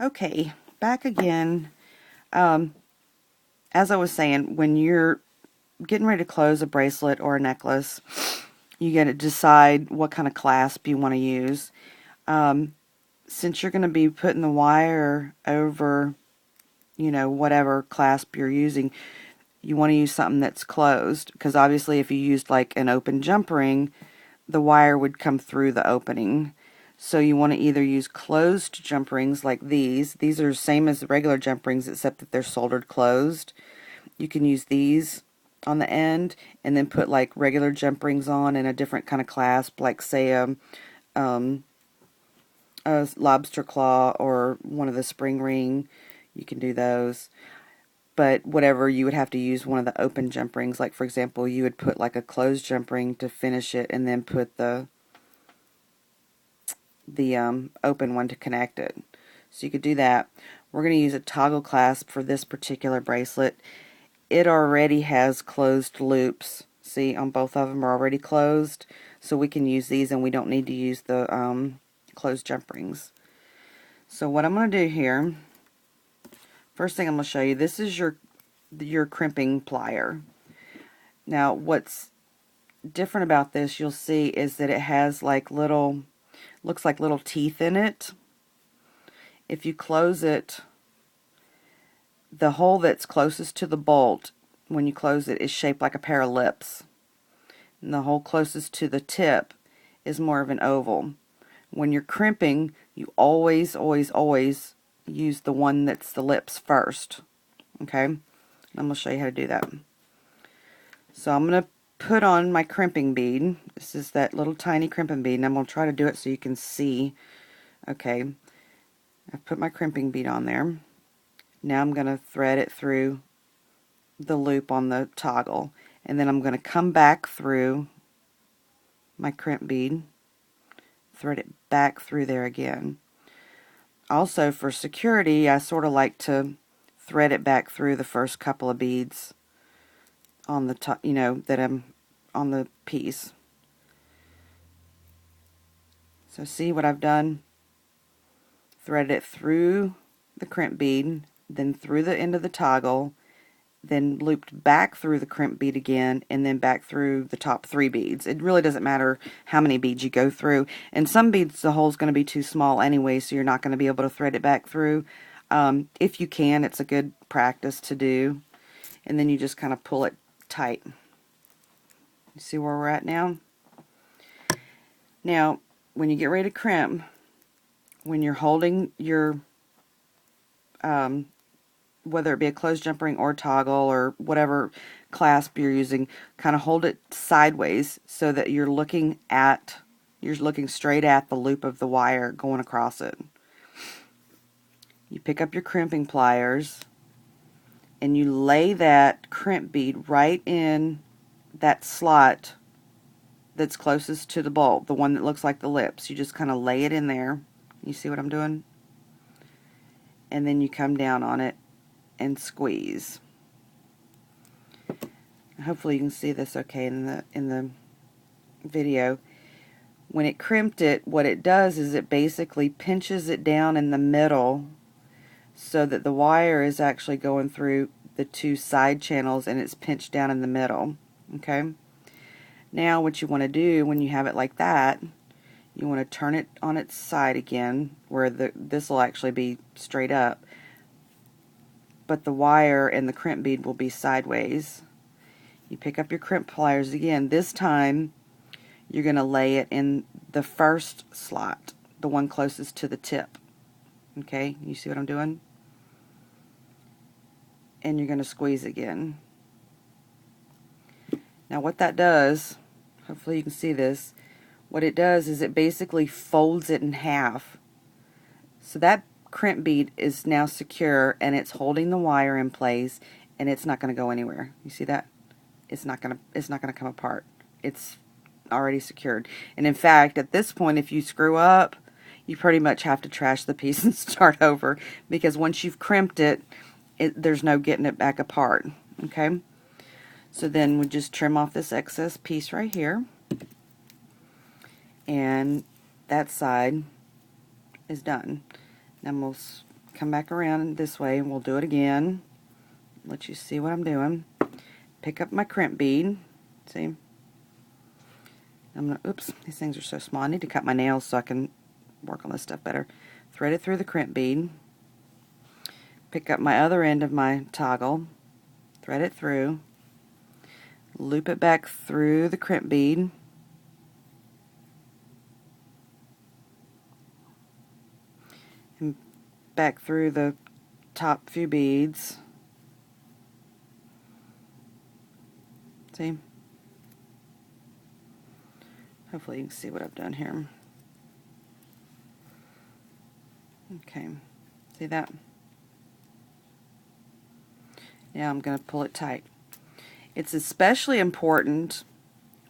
Okay, back again. As I was saying, when you're getting ready to close a bracelet or a necklace, you got to decide what kind of clasp you want to use. Since you're going to be putting the wire over, whatever clasp you're using, you want to use something that's closed, because obviously if you used like an open jump ring, the wire would come through the opening. So you want to either use closed jump rings like these. These are the same as the regular jump rings except that they're soldered closed. You can use these on the end and then put like regular jump rings on and a different kind of clasp, like say a lobster claw or one of the spring ring. You can do those. But whatever, you would have to use one of the open jump rings. Like for example, you would put like a closed jump ring to finish it and then put the open one to connect it. So you could do that. We're going to use a toggle clasp for this particular bracelet. It already has closed loops. See, on both of them are already closed. So we can use these and we don't need to use the closed jump rings. So what I'm going to do here, first thing I'm going to show you, this is your crimping plier. Now what's different about this, you'll see, is that it has like looks like little teeth in it. If you close it, the hole that's closest to the bolt, when you close it, is shaped like a pair of lips. And the hole closest to the tip is more of an oval. When you're crimping, you always use the one that's the lips first. Okay? I'm going to show you how to do that. So I'm going to put on my crimping bead. This is that little tiny crimping bead, and I'm going to try to do it so you can see. Okay, I've put my crimping bead on there. Now I'm going to thread it through the loop on the toggle, and then I'm going to come back through my crimp bead, thread it back through there again. Also, for security, I sort of like to thread it back through the first couple of beads on the top, that I'm on the piece. So see what I've done? Threaded it through the crimp bead, then through the end of the toggle, then looped back through the crimp bead again, and then back through the top 3 beads. It really doesn't matter how many beads you go through. And some beads, the hole's going to be too small anyway, so you're not going to be able to thread it back through. If you can, it's a good practice to do. And then you just kind of pull it tight. You see where we're at now? Now, when you get ready to crimp, when you're holding your, whether it be a closed jump ring or toggle or whatever clasp you're using, kind of hold it sideways so that you're looking straight at the loop of the wire going across it. You pick up your crimping pliers and you lay that crimp bead right in that slot that's closest to the bolt, the one that looks like the lips. You just kind of lay it in there. You see what I'm doing? And then you come down on it and squeeze. Hopefully you can see this okay in the video. When it crimped it, what it does is it basically pinches it down in the middle so that the wire is actually going through the 2 side channels and it's pinched down in the middle. Okay? Now what you want to do when you have it like that, you want to turn it on its side again, where this will actually be straight up, but the wire and the crimp bead will be sideways. You pick up your crimp pliers again. This time you're going to lay it in the first slot, the one closest to the tip. Okay, you see what I'm doing? And you're going to squeeze again. Now what that does, hopefully you can see this, what it does is it basically folds it in half. So that crimp bead is now secure and it's holding the wire in place and it's not going to go anywhere. You see that? It's not going to come apart. It's already secured. And in fact, at this point, if you screw up, you pretty much have to trash the piece and start over, because once you've crimped it, there's no getting it back apart. Okay? So then we just trim off this excess piece right here. And that side is done. Now we'll come back around this way and we'll do it again. Let you see what I'm doing. Pick up my crimp bead. See? I'm gonna, oops, these things are so small. I need to cut my nails so I can work on this stuff better. Thread it through the crimp bead. Pick up my other end of my toggle. Thread it through. Loop it back through the crimp bead. And back through the top few beads. See? Hopefully you can see what I've done here. Okay, see that? Now I'm going to pull it tight. It's especially important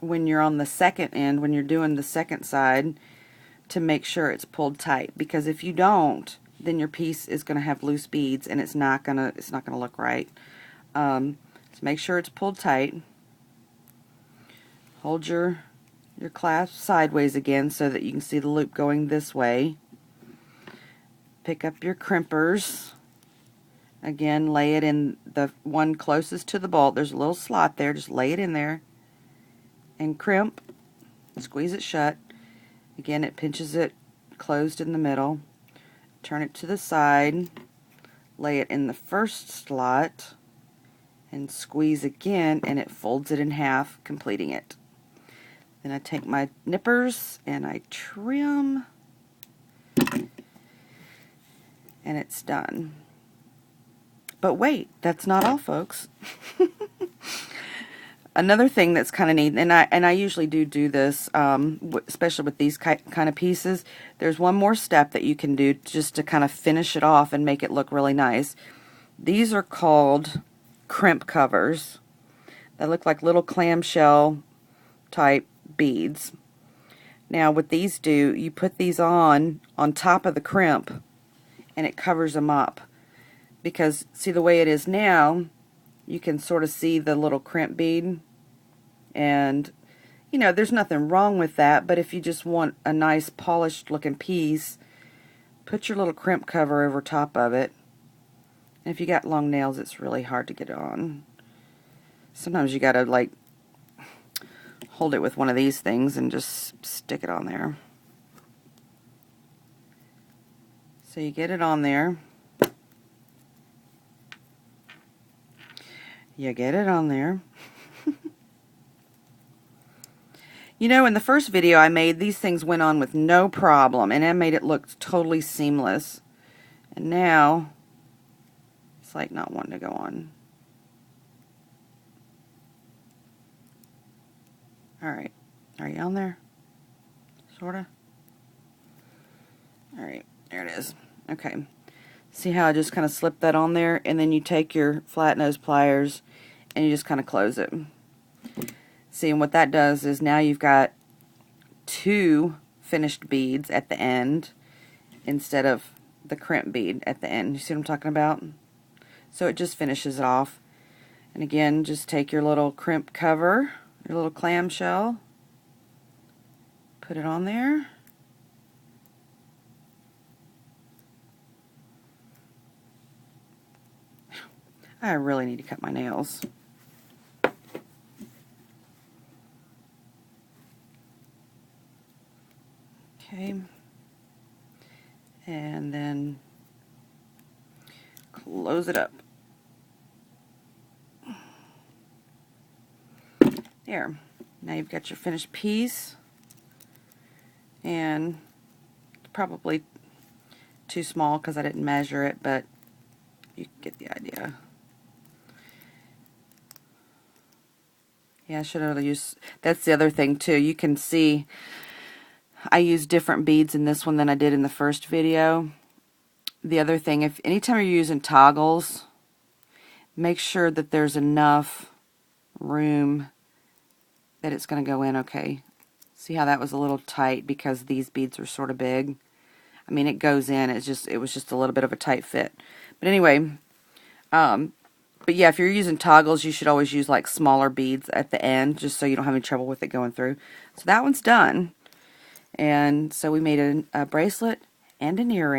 when you're on the second end, when you're doing the second side, to make sure it's pulled tight, because if you don't, then your piece is going to have loose beads and it's not going to look right. So make sure it's pulled tight. Hold your clasp sideways again so that you can see the loop going this way. Pick up your crimpers. Again, lay it in the one closest to the bolt. There's a little slot there. Just lay it in there and crimp. Squeeze it shut. Again, it pinches it closed in the middle. Turn it to the side. Lay it in the first slot and squeeze again, and it folds it in half, completing it. Then I take my nippers and I trim, and it's done. But wait, that's not all, folks. Another thing that's kind of neat, and I usually do this, especially with these kind of pieces, there's one more step that you can do just to kind of finish it off and make it look really nice. These are called crimp covers. They look like little clamshell type beads. Now what these do, you put these on top of the crimp and it covers them up. Because see the way it is now, you can sort of see the little crimp bead, and you know, there's nothing wrong with that, but if you just want a nice polished looking piece, put your little crimp cover over top of it. And if you got long nails, it's really hard to get it on. Sometimes you gotta like hold it with one of these things and just stick it on there. So you get it on there. You get it on there. You know, in the first video I made, these things went on with no problem, and I made it look totally seamless. And now, it's like not wanting to go on. Alright, are you on there? Sorta? Alright, there it is. Okay. See how I just kind of slipped that on there, and then you take your flat nose pliers and you just kind of close it. See, and what that does is now you've got two finished beads at the end instead of the crimp bead at the end. You see what I'm talking about? So it just finishes it off. And again, just take your little crimp cover, your little clamshell, put it on there. I really need to cut my nails. Okay. And then close it up. There. Now you've got your finished piece. And probably too small because I didn't measure it, but you get the idea. Yeah, I should have used, that's the other thing too. You can see I use different beads in this one than I did in the first video. The other thing, if anytime you're using toggles, make sure that there's enough room that it's going to go in okay. See how that was a little tight because these beads are sort of big. I mean, it goes in, it was just a little bit of a tight fit. But anyway, but yeah, if you're using toggles, you should always use like smaller beads at the end, just so you don't have any trouble with it going through. So that one's done. And so we made a bracelet and an earring.